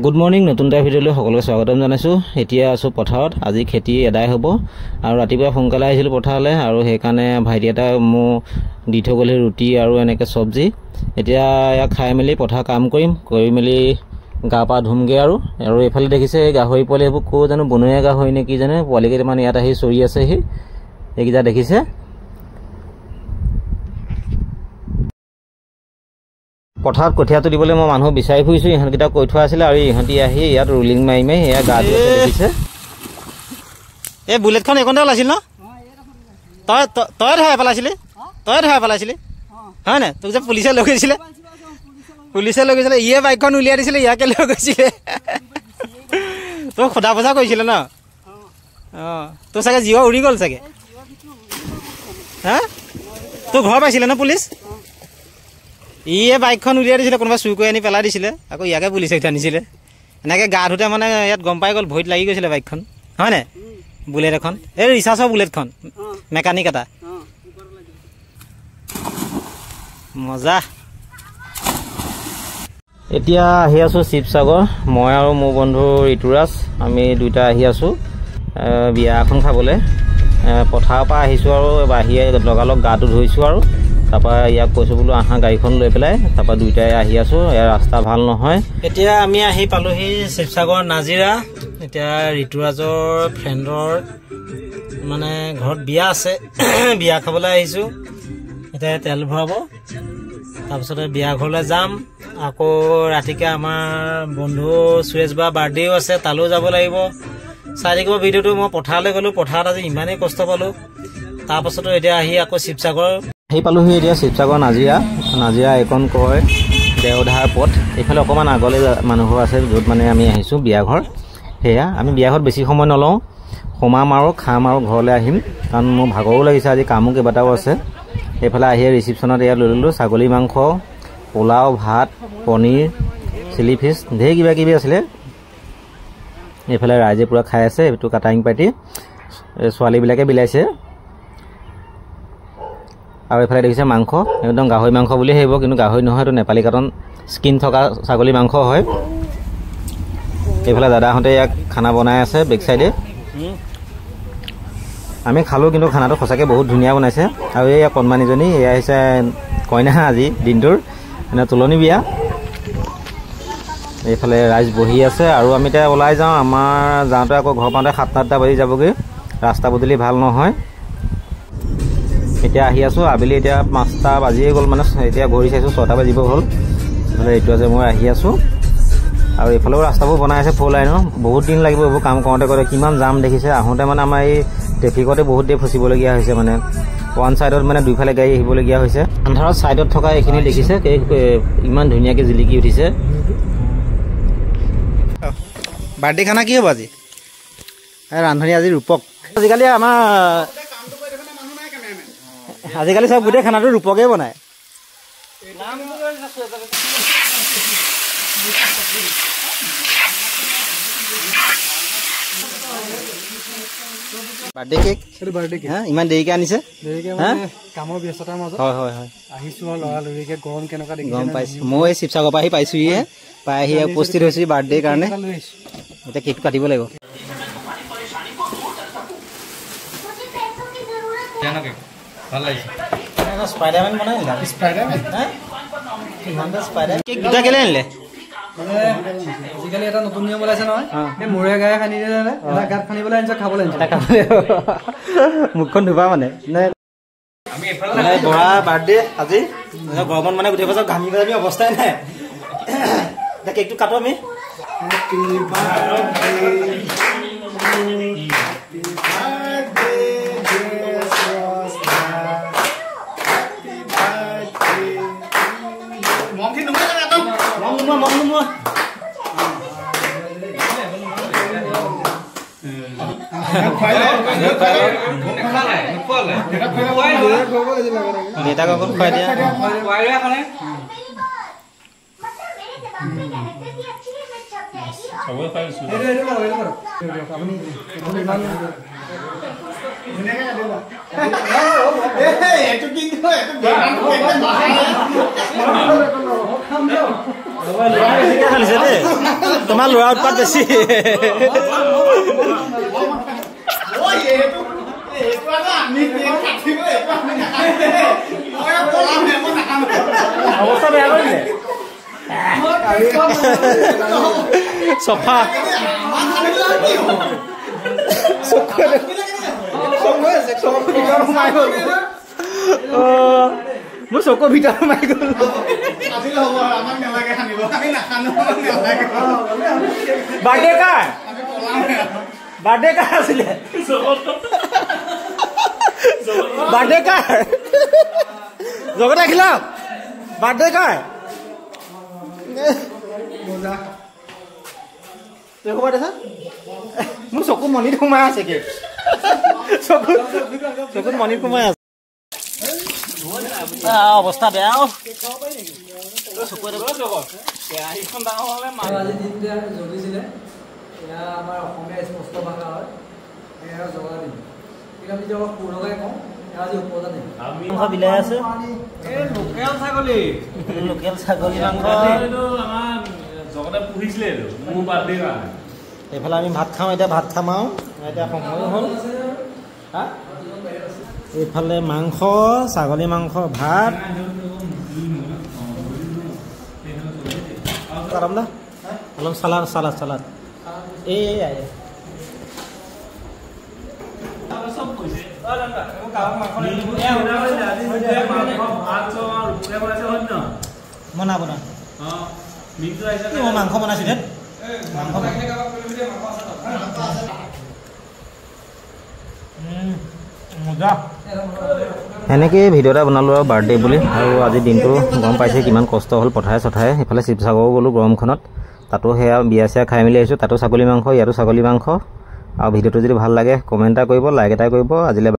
Good morning নতুন এটা ভিডিঅ'লৈ সকলোকে স্বাগতম জনাইছোঁ। এতিয়া আছোঁ পথাৰত। আজি খেতি এদায় হ'ব আৰু ৰাতিপুৱা সোনকালে আহিছিলোঁ পথাৰলৈ আৰু সেইকাৰণে ভাইটি এটা মোক দি থৈ গ'লে ৰুটি আৰু এনেকৈ চব্জি। এতিয়া ইয়াক খাই মেলি পথাৰ কাম কৰিম, কৰি মেলি গা পা ধুমগৈ আৰু এইফালে দেখিছে এই গাহৰি পোৱালি এইবোৰ ক'ৰ জানো বনৰীয়া গাহৰি নে কি জানে, পোৱালি কেইটামান ইয়াত আহি চৰি আছেহি, এইকেইটা দেখিছে। পথাৰত কঠীয়া তুলিবলৈ মই মানুহ বিচাৰি ফুৰিছোঁ, ইহঁতকেইটা কৈ থোৱা আছিলে আৰু ইহঁতি আহি ইয়াত ৰুলিং মাৰি মাৰি এয়া গা ধুই দেখিছে। এই বুলেটখন এইকণতে ওলাইছিল ন? তই ধৰাই পেলাইছিলি হয় নাই? তোক যে পুলিচে লৈ গৈছিলে, ইয়ে বাইকখন উলিয়াই দিছিলে, ইয়াকে লৈ গৈছিলে। তোক সোধা পোছা কৰিছিলে ন? অঁ, তোৰ চাগে জীৱ উৰি গ'ল চাগে। হা, তোৰ ঘৰ পাইছিলে ন পুলিচ? ইয়ে বাইকখন উলিয়াই দিছিলে, কোনোবা চুৰ কৰি আনি পেলাই দিছিলে, আকৌ ইয়াকে পুলিচে উঠাই আনিছিলে। এনেকৈ গা ধুতে মানে ইয়াত গম পাই গ'ল, ভৰিত লাগি গৈছিলে বাইকখন, হয় নাই? বুলেট এখন, এই ৰিচাৰ্জৰ বুলেটখন, মেকানিক এটা। মজা। এতিয়া আহি আছোঁ শিৱসাগৰ, মই আৰু মোৰ বন্ধু ঋতুৰাজ, আমি দুইটা আহি আছোঁ বিয়া এখন খাবলৈ। পথাৰৰ পৰা আহিছোঁ আৰু আহিয়ে লগালগ গাটো ধুইছোঁ আৰু তাৰপৰা ইয়াক কৈছোঁ বোলো আহা গাড়ীখন লৈ পেলাই, তাৰপৰা দুইটাই আহি আছোঁ। ইয়াৰ ৰাস্তা ভাল নহয়। এতিয়া আমি আহি পালোহি শিৱসাগৰ নাজিৰা। এতিয়া ঋতুৰাজৰ ফ্ৰেণ্ডৰ মানে ঘৰত বিয়া আছে, বিয়া খাবলৈ আহিছোঁ। এতিয়া তেল ভৰাব, তাৰপিছতে বিয়া ঘৰলৈ যাম। আকৌ ৰাতিকৈ আমাৰ বন্ধু সুৰেশ বা বাৰ্থডেও আছে, তালৈও যাব লাগিব। চাই থাকিব ভিডিঅ'টো। মই পথাৰলৈ গ'লোঁ, পথাৰত আজি ইমানেই কষ্ট পালোঁ। তাৰপাছতো এতিয়া আহি আকৌ শিৱসাগৰ আহি পালোহি। এতিয়া শিৱসাগৰ নাজিৰা এইকণ কয় দেওধাৰ পথ। এইফালে অকণমান আগলৈ মানুহঘৰ আছে য'ত মানে আমি আহিছোঁ বিয়া ঘৰ। সেয়া আমি বিয়া ঘৰত বেছি সময় নলওঁ, সোমাম আৰু খাম আৰু ঘৰলৈ আহিম, কাৰণ মোৰ ভাগৰো লাগিছে, আজি কামো কেইবাটাও আছে। এইফালে আহি ৰিচিপশ্যনত ইয়াত লৈ ল'লোঁ ছাগলী মাংস, পোলাও, ভাত, পনীৰ, চিলি ফিছ, ঢেৰ কিবা কিবি আছিলে। এইফালে ৰাইজে পূৰা খাই আছে, এইটো কাটাৰিং পাৰ্টি, ছোৱালীবিলাকে বিলাইছে। আৰু এইফালে দেখিছে মাংস, একদম গাহৰি মাংস বুলি ভাবিব, কিন্তু গাহৰি নহয়, এইটো নেপালী কাটন স্কিন থকা ছাগলী মাংস হয়। এইফালে দাদাহঁতে ইয়াক খানা বনাই আছে বেক চাইডে। আমি খালোঁ, কিন্তু খানাটো সঁচাকৈ বহুত ধুনীয়া বনাইছে। আৰু এই কণমানিজনী এয়া হৈছে কইনা আজি দিনটোৰ, মানে তোলনি বিয়া। এইফালে ৰাইজ বহি আছে আৰু আমি এতিয়া ওলাই যাওঁ। আমাৰ যাওঁতে আকৌ ঘৰ পাওঁতে 7-8টা বাজি যাবগৈ, ৰাস্তা পদূলি ভাল নহয়। এতিয়া আহি আছোঁ আবেলি, এতিয়া 5টা বাজিয়ে গ'ল, মানে এতিয়া ঘূৰি চাইছোঁ 6টা বাজিব হ'ল। এইফালে এইটো আছে, মই আহি আছোঁ। আৰু এইফালেও ৰাস্তাবোৰ বনাই আছে 4 লাইনৰ, বহুত দিন লাগিব এইবোৰ কাম কৰোঁতে। কিমান জাম দেখিছে। আহোঁতে মানে আমাৰ এই ট্ৰেফিকতে বহুত দেৰি ফচিবলগীয়া হৈছে, মানে ওৱান ছাইডত মানে দুইফালে গাড়ী আহিবলগীয়া হৈছে। আন্ধাৰত ছাইডত থকা এইখিনি দেখিছে, ইমান ধুনীয়াকৈ জিলিকি উঠিছে। বাৰ্থডে খানা কি হ'ব আজি? ৰান্ধনি আজি ৰূপক। আজিকালি চব গোটেই খানাটো ৰূপকে বনায়। বাৰ্থডে কেক, ইমান দেৰিকে আনিছে? কামৰ ব্যস্ততাৰ মাজত হয় আহিছো আৰু লৰালৰিকে গৰম কেনেকুৱা দেখি গম পাইছোঁ। মই এই শিৱসাগৰৰ পৰা আহি পাইছোঁহিহে, পাই আহি উপস্থিত হৈছোঁ বাৰ্থডেৰ কাৰণে। এতিয়া কেকটো কাটিব লাগিব। ভাল লাগিছে। স্পাইডাৰমেন বনাই নিলা? কেক দুটা কেলে আনিলে? আজিকালি এটা নতুন নিয়ম ওলাইছে নহয়, এই মূৰে গায়ে সানি দিলে এটা গাত সানিবলৈ আনিছে, খাবলৈ আনিছে। মুখখন ধুবা মানে বৰা বাৰ্থডে আজি গৰমত মানে গোটেই বছৰ ঘামি ঘামি অৱস্থাই নাই। এতিয়া কেকটো কাটো আমি। দেউতাক অকণ খুৱাই দিয়া। তোমাৰ ল'ৰা উৎপাত বেছি অৱস্থা বেয়া কৰিলে চফা মোৰ চকুৰ ভিতৰত সোমাই গ'ল বাৰ্থডে কাৰ আছিলে বাৰ্থডে কাৰ জগত আহিলা বাৰ্থডে কাৰ মোৰ চকু মণিত সোমাই আছে কি চকুত মণিত সোমাই আছে অৱস্থা বেয়া বিলাই আছে লোকেল ছাগলী মাংস এইফালে আমি ভাত খাওঁ এতিয়া ভাত খাম আৰু এতিয়া সময় হ'ল এইফালে মাংস ছাগলী মাংস ভাত অলপ চালাড চালাড চালাড বনা বনা মাংস বনাইছো দে মাংস এনেকৈ ভিডিঅ' এটা বনালোঁ আৰু বাৰ্থডে বুলি আৰু আজিৰ দিনটো গম পাইছে কিমান কষ্ট হ'ল পথাৰে চথাৰে সেইফালে শিৱসাগৰো গ'লোঁ গৰমখনত তাতো সেয়া বিয়া চিয়া খাই মেলি আহিছোঁ তাতো ছাগলী মাংস ইয়াতো ছাগলী মাংস আৰু ভিডিঅ'টো যদি ভাল লাগে কমেণ্ট এটা কৰিব লাইক এটা কৰিব আজিলৈ